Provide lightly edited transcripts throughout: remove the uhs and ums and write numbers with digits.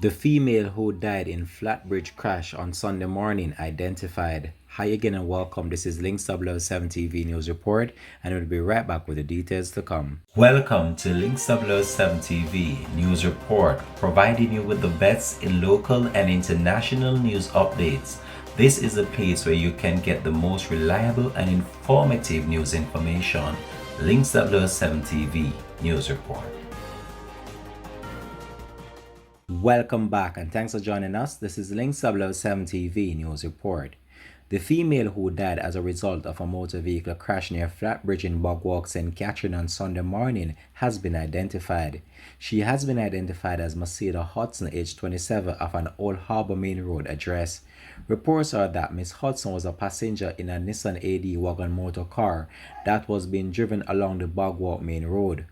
The female who died in Flatbridge crash on Sunday morning identified. Hi again and welcome. This is Links 007 TV News Report, and we'll be right back with the details to come. Welcome to Links 007 TV News Report, providing you with the best in local and international news updates. This is a place where you can get the most reliable and informative news information. Links 007 TV News Report. Welcome back and thanks for joining us. This is Links 007 TV News Report. The female who died as a result of a motor vehicle crash near Flatbridge in Bogwalk, St. Catherine on Sunday morning has been identified. She has been identified as Mccadia Hudson, age 27, of an Old Harbour Main Road address. Reports are that Miss Hudson was a passenger in a Nissan AD wagon motor car that was being driven along the Bogwalk Main Road.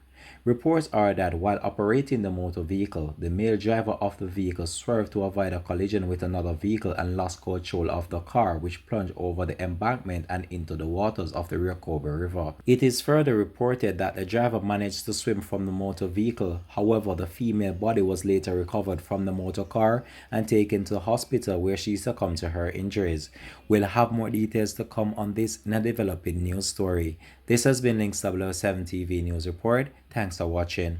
Reports are that while operating the motor vehicle, the male driver of the vehicle swerved to avoid a collision with another vehicle and lost control of the car, which plunged over the embankment and into the waters of the Mccadia River. It is further reported that the driver managed to swim from the motor vehicle. However, the female body was later recovered from the motor car and taken to the hospital where she succumbed to her injuries. We'll have more details to come on this in a developing news story. This has been Links 007 TV News Report. Thanks for watching.